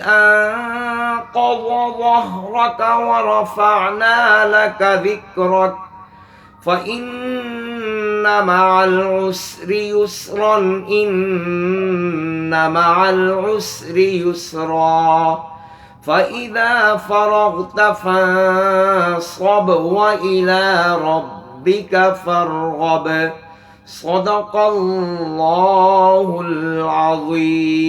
أنقض ظهرك ورفعنا لك ذكرك فإن مع العسر يسرا إن مع العسر يسرا فإذا فرغت فانصب وإلى ربك فارغب صدق الله العظيم।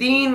3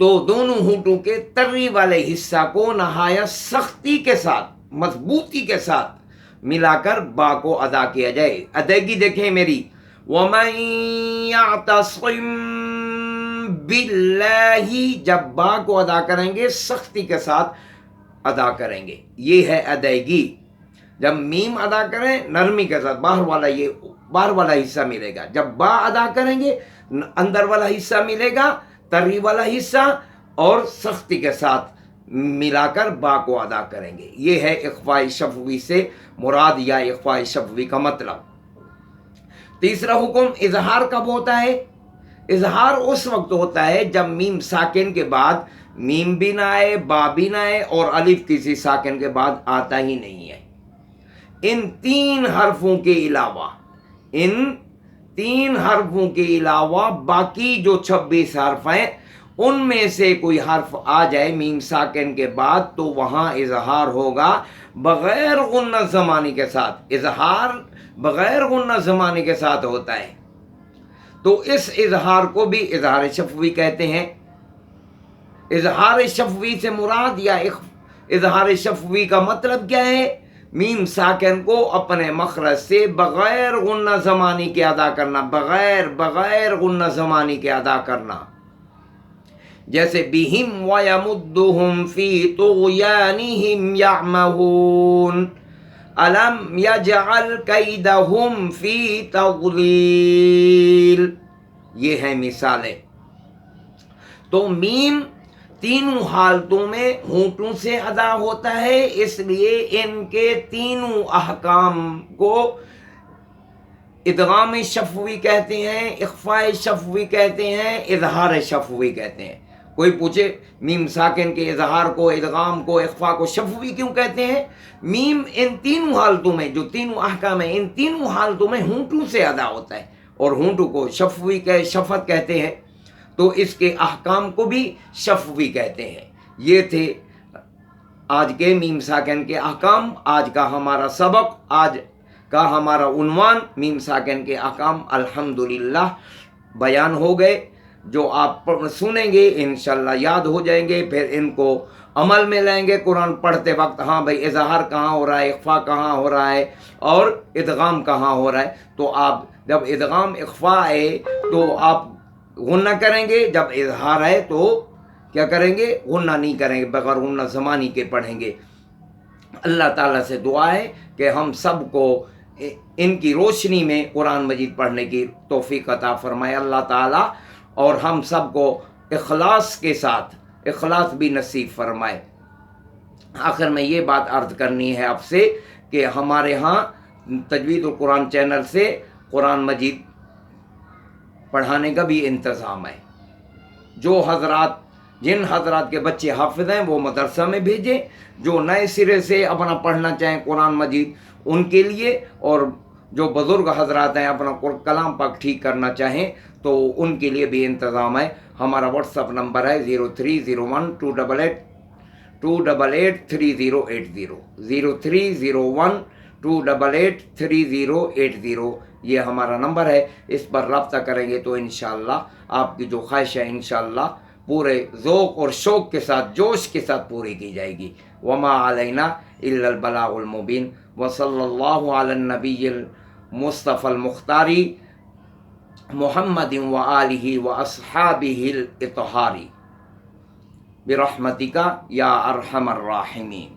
تو دونوں ہونٹوں کے تری والے حصہ کو نہایت سختی کے ساتھ، مضبوطی کے ساتھ ملا کر با کو ادا کیا جائے۔ ادائیگی دیکھیں میری، وَمَن يَعْتَصِم بِاللَّهِ، جب با کو ادا کریں گے سختی کے ساتھ ادا کریں گے، یہ ہے ادائیگی۔ جب میم ادا کریں نرمی کے ساتھ، باہر والا حصہ ملے گا، جب با ادا کریں گے اندر والا حصہ ملے گا، تری والا حصہ، اور سختی کے ساتھ ملا کر با کو ادا کریں گے۔ یہ ہے اخفاء شفوی سے مراد یا اخفاء شفوی کا مطلب۔ تیسرا حکم اظہار کب ہوتا ہے؟ اظہار اس وقت ہوتا ہے جب میم ساکن کے بعد میم بھی نہ آئے، با بھی نہ آئے، اور الف کسی ساکن کے بعد آتا ہی نہیں ہے۔ ان تین حرفوں کے علاوہ باقی جو 26 حرف ہیں ان میں سے کوئی حرف آ جائے میم ساکن کے بعد تو وہاں اظہار ہوگا بغیر غنہ زمانی کے ساتھ۔ اظہار بغیر غنہ زمانی کے ساتھ ہوتا ہے، تو اس اظہار کو بھی اظہار شفوی کہتے ہیں۔ اظہار شفوی سے مراد یا اظہار شفوی کا مطلب کیا ہے؟ میم ساکن کو اپنے مخرج سے بغیر غنہ زمانی کے ادا کرنا، بغیر غنہ زمانی کے ادا کرنا۔ جیسے بِهِمْ وَيَمُدُّهُمْ فِي طُغْيَانِهِمْ يَعْمَهُونَ أَلَمْ يَجْعَلْ كَيْدَهُمْ فِي تَضْلِيلٍ، یہ ہیں مثالیں۔ تو میم تینوں حالتوں میں ہونٹوں سے ادا ہوتا ہے، اس لیے ان کے تینوں احکام کو ادغام شفوی کہتے ہیں، اخفاء شفوی کہتے ہیں، اظہار شفوی کہتے ہیں۔ کوئی پوچھے میم ساکن کے اظہار کو، ادغام کو، اخفاء کو شفوی کیوں کہتے ہیں؟ میم ان تینوں حالتوں میں، جو تینوں احکام ہیں ان تینوں حالتوں میں ہونٹوں سے ادا ہوتا ہے، اور ہونٹوں کو شفوی شفت کہتے ہیں، تو اس کے احکام کو بھی شفوی کہتے ہیں۔ یہ تھے آج کے میم ساکن کے احکام۔ آج کا ہمارا سبق، آج کا ہمارا عنوان میم ساکن کے احکام الحمدللہ بیان ہو گئے، جو آپ سنیں گے انشاءاللہ یاد ہو جائیں گے، پھر ان کو عمل میں لائیں گے قرآن پڑھتے وقت۔ ہاں بھائی اظہار کہاں ہو رہا ہے، اخفاء کہاں ہو رہا ہے، اور ادغام کہاں ہو رہا ہے، تو آپ جب ادغام اخفاء ہے تو آپ غنہ کریں گے، جب اظہار ہے تو کیا کریں گے؟ غنہ نہیں کریں گے، بغیر غنہ زمانی کے پڑھیں گے۔ اللہ تعالیٰ سے دعا ہے کہ ہم سب کو ان کی روشنی میں قرآن مجید پڑھنے کی توفیق عطا فرمائے اللہ تعالیٰ، اور ہم سب کو اخلاص کے ساتھ اخلاص بھی نصیب فرمائے۔ آخر میں یہ بات عرض کرنی ہے آپ سے کہ ہمارے ہاں تجوید القرآن چینل سے قرآن مجید پڑھانے کا بھی انتظام ہے۔ جن حضرات کے بچے حافظ ہیں وہ مدرسہ میں بھیجیں، جو نئے سرے سے اپنا پڑھنا چاہیں قرآن مجید ان کے لیے، اور جو بزرگ حضرات ہیں اپنا کلام پاک ٹھیک کرنا چاہیں تو ان کے لیے بھی انتظام ہے۔ ہمارا واٹس ایپ نمبر ہے 0301288380 0301288380، یہ ہمارا نمبر ہے، اس پر رابطہ کریں گے تو انشاءاللہ آپ کی جو خواہش ہے انشاءاللہ پورے ذوق اور شوق کے ساتھ، جوش کے ساتھ پوری کی جائے گی۔ وما علینا الا البلاغ المبین، وصلی اللہ علی النبی المصطفی المختاری محمد وآلہ واصحابہ الاطہار برحمتک یا ارحم الراحمین۔